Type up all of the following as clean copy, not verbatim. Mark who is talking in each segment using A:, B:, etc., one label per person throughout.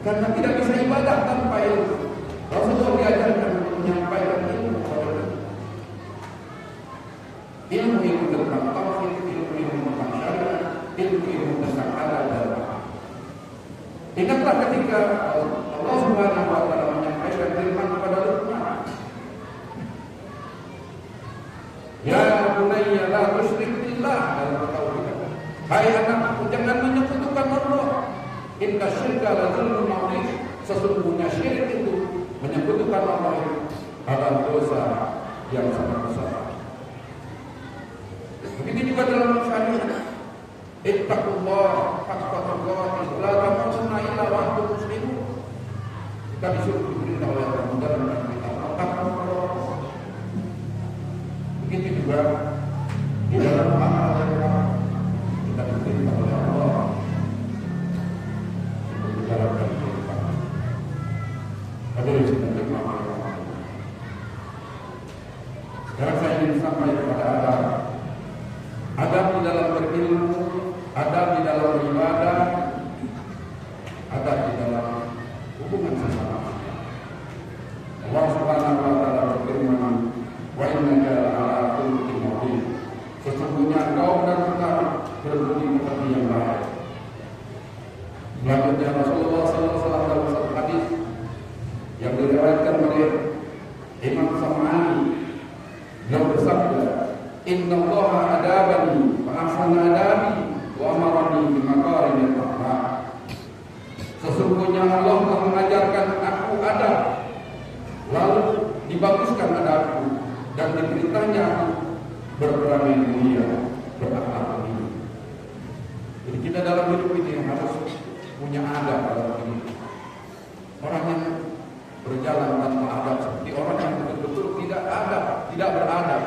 A: Karena tidak bisa ibadah tanpa ilmu. Rasulullah diajarkan untuk menyampaikan ilmu kepada kita. Ingatlah ketika Allah Subhanahu wa taala menyampaikan firman kepada Luqman, "Ya bunayya la tusyrik billah." Hai anakku, jangan menyekutukan Allah. Inna syirka la dzulmun 'adzim. Sesungguhnya syirik itu menyekutukan Allah adalah dosa yang sangat besar. Begitu juga dalam syariat. Ittaqullah haqqa tuqatih la tamutunna illa wa antum muslimun. Kita disuruh diperintah oleh Allah dalam kita takwa. Begitu juga di dalam amal kita diperintah oleh Allah untuk menjalankan kehidupan. Hadirin sekalian, sekarang saya ingin sampaikan kepada adab di dalam berilmu, adab di dalam beribadah, adab di dalam hubungan sesama. Allah Subhanahu wa taala berfirman, "Wa innaka la'ala khuluqin 'adzim." Sesungguhnya engkau benar-benar berbudi pekerti yang baik. Selanjutnya Rasulullah SAW dalam satu hadis yang diriwayatkan oleh Imam Sam'ani, beliau bersabda, "Inna Allah adabani wa ahsana adabi wa amarani bi makarimil akhlaq." Sesungguhnya Allah telah mengajarkan aku adab, lalu dibaguskan adabku, dan diperintahnya aku berperangai mulia, berakhlak mulia. Jadi kita dalam hidup ini harus punya adab dalam hidup. Orang yang berjalan tanpa adab seperti orang yang betul-betul tidak adab, tidak beradab.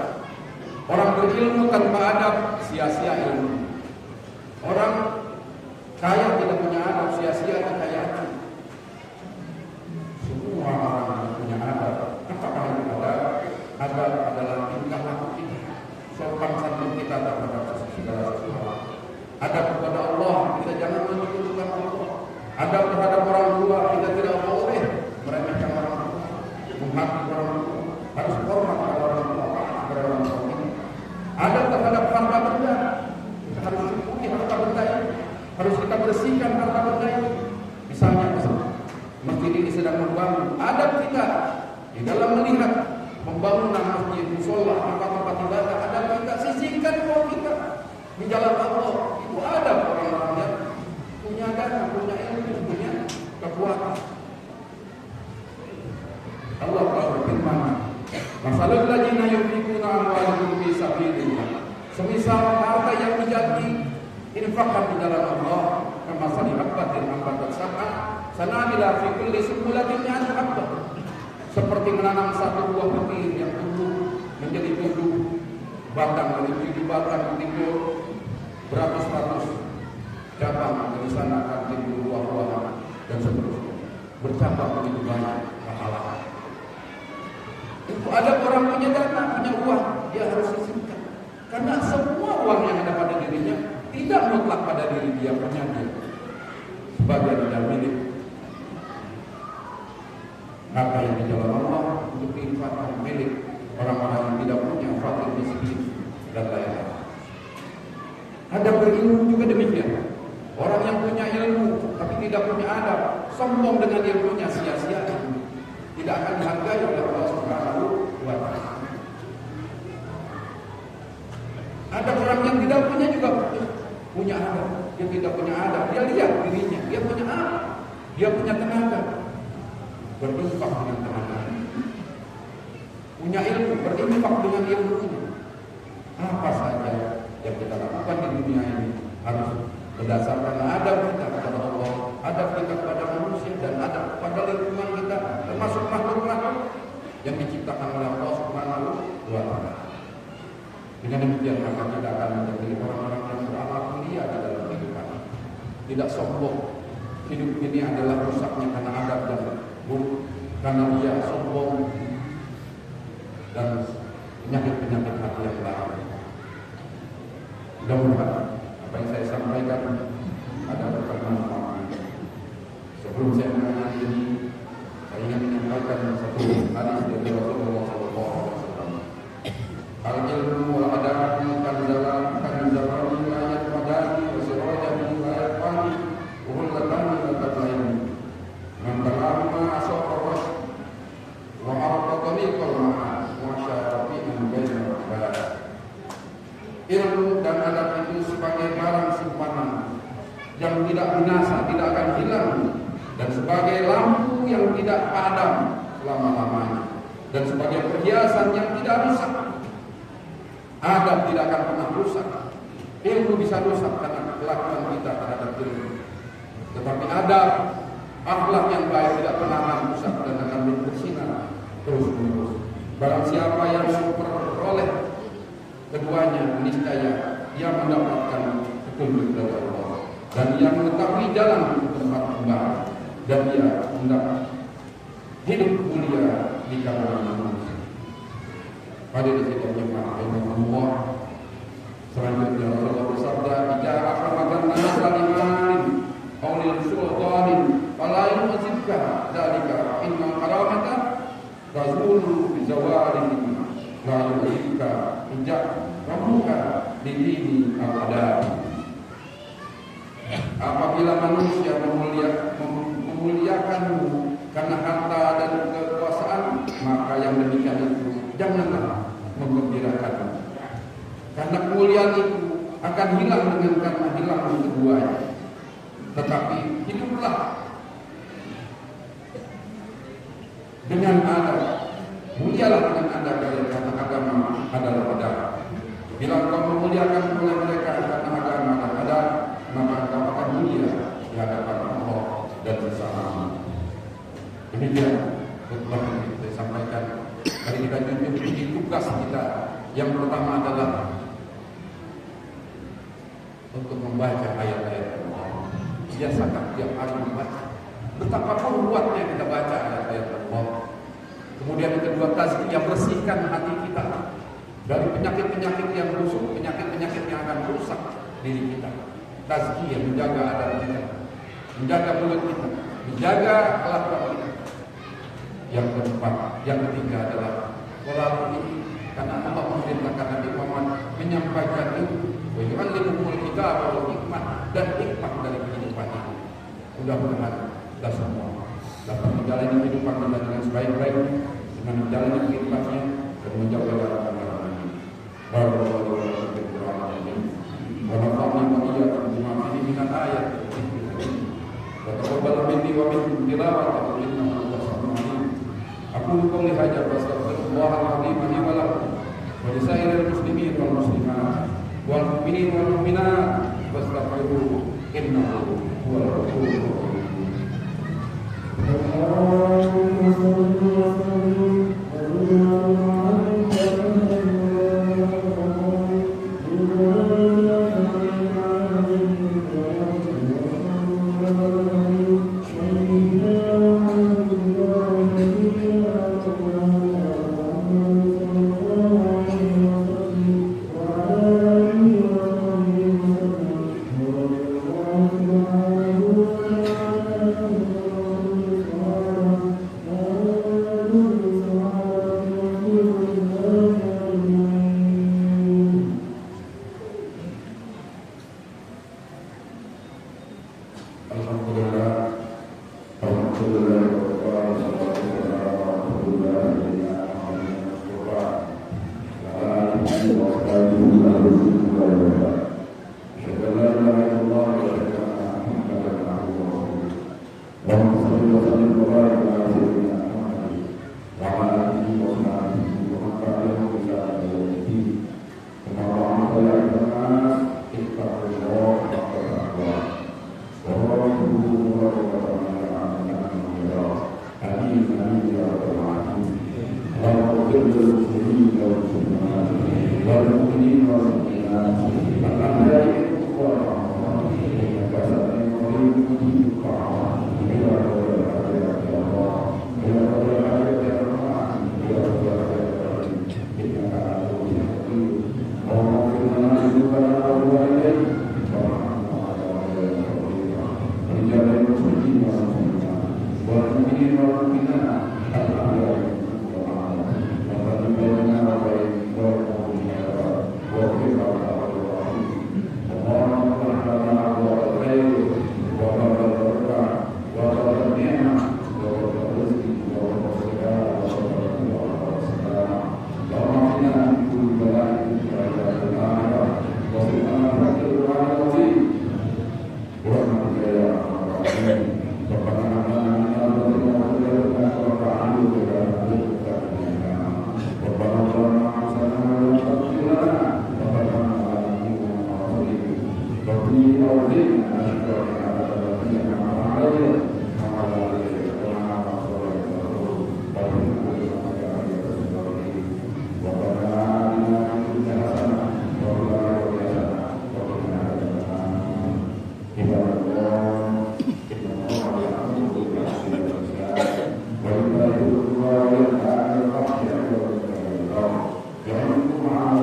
A: Orang berilmu tanpa adab, sia-sia ilmu. Orang kaya tidak punya adab, sia-sia kekayaan. Semua orang yang punya adab. Apakah itu adab? Adab adalah tingkah laku kita, sopan santun kita terhadap segala sesuatu. Adab kepada Allah, kita jangan menyekutukan Allah. Adab terhadap orang tua, kita tidak boleh meremehkan orang tua, menghakimi orang tua, harus hormat kepada orang tua, kepada orang tua ini. Adab terhadap harta benda, kita harus syukuri harta benda ini, harus kita bersihkan harta benda ini. Misalnya masjid ini sedang membangun, adab kita di dalam melihat pembangunan masjid, musola, tempat-tempat ibadah, adab kita sisihkan uang kita di jalan Allah. Itu adab orang-orang yang punya dana, punya ilmu, punya kekuatan. Allah berfirman, "Masalul ladzina yunfiquna amwalahum fi sabilillah." Semisal harta yang menjadi infakkan di dalam Allah, kamasali habbatin ambatat sab'a sanabila fi kulli sunbulatin mi'atu habbah. Seperti menanam satu buah petir yang tumbuh menjadi 7 batang, dari 7 batang timbul beratus-ratus cabang, dari sana akan timbul buah-buahan dan seterusnya, bercabang begitu banyak pahala. Itu ada orang punya dana, punya uang, dia harus sisihkan. Karena semua uang yang ada pada dirinya tidak mutlak pada diri dia, punya dia. Sebagian tidak milik. Maka yang di jalan Allah untuk diinfakkan milik orang-orang yang tidak punya, fakir, miskin, dan lain-lain. Ada berilmu juga demikian. Orang yang punya ilmu tapi tidak punya adab, sombong dengan ilmunya, sia-sia ilmu, tidak akan dihargai oleh Allah Subhanahu wa taala. Ada orang yang tidak punya juga punya adab, dia tidak punya adab, dia lihat dirinya, dia punya adab, dia punya tenaga, berinfak dengan tenaga, punya ilmu, berinfak dengan ilmunya. Apa saja yang kita lakukan di dunia ini harus berdasarkan adab kita kepada Allah, adab kita kepada manusia, dan adab kepada lingkungan kita, termasuk makhluk-makhluk yang diciptakan oleh Allah Subhanahu wa taala. Dengan demikian maka kita akan menjadi orang-orang yang berakhlak mulia di dalam kehidupan. Tidak sombong. Hidup ini adalah rusaknya karena adab dan buruk, karena dia sombong dan penyakit-penyakit hati yang lain. Mudah-mudahan apa yang saya sampaikan ada bermanfaat. Sebelum saya mengakhiri ini, saya ingin menyampaikan satu hadis dari Rasulullah SAW. Al-ilmu wal adabu kanzalan kanzalan ayat madani wa sirajan ayat fani wa hullatan wa tatlain tidak binasa, tidak akan hilang, dan sebagai lampu yang tidak padam selama-lamanya, dan sebagai perhiasan yang tidak rusak. Adab tidak akan pernah rusak. Ilmu bisa rusak karena kelakuan kita terhadap ilmu, tetapi adab, akhlak yang baik tidak pernah akan rusak dan akan bersinar terus-menerus. Barang siapa yang memperoleh keduanya, niscaya ia mendapatkan petunjuk dari Allah, dan ia mengetahui jalan ke tempat kembali, dan ia mendapat hidup mulia di kalangan manusia. Pada titik jemaah Allah, selanjutnya Rasulullah bersabda, "Jika akan nasal iman, qaulil sultanin, fala yuzibka dzalika inna karamata razulu bi zawalihi la yuzibka ijak ramuka di dini al-adab." Apabila manusia memuliakanmu karena harta dan kekuasaan, maka yang demikian itu janganlah menggembirakanmu, karena kemuliaan itu akan hilang dengan karena hilang keduanya. Tetapi hiduplah dengan adab, mulialah dengan adab, karena agama adalah adab. Bila engkau memuliakan oleh mereka karena agama dan adab, maka engkau akan mulia di hadapan Allah dan bersama. Demikian khutbah yang kita sampaikan. Mari kita junjung tinggi tugas kita. Yang pertama adalah untuk membaca ayat-ayat Allah. Biasakan tiap hari membaca. Betapapun kuatnya kita baca ayat-ayat Allah. Kemudian yang kedua, tazkiyah, bersihkan hati kita dari penyakit-penyakit yang busuk, penyakit-penyakit yang akan merusak diri kita. Tazkiyah, menjaga adab kita, menjaga mulut kita, menjaga kelakuan kita. Yang keempat, yang ketiga adalah Quran ini, karena Allah memerintahkan Nabi Muhammad menyampaikan itu, wa yu'allimukumul kitaba wal hikmah, dan hikmah dari kehidupan ini. Mudah-mudahan kita semua dapat menjalani kehidupan kita dengan sebaik-baiknya, dengan menjalani kehidupannya dan menjaga larangan-larangannya. Barakallahu lakum fil Qur'an wa nafa'ani wa iyyakum bima fihi minal ayat wa taqabbal minni wa minkum tilawatahu innahu huwas samiul alim. Aku qouli hadza wa astaghfirullahal azim li wa lakum wa lisairil muslimin wal muslimat wal mu'minin wal mu'minat wastaghfiruhu innahu huwal ghafurur rahim. Jangan lupa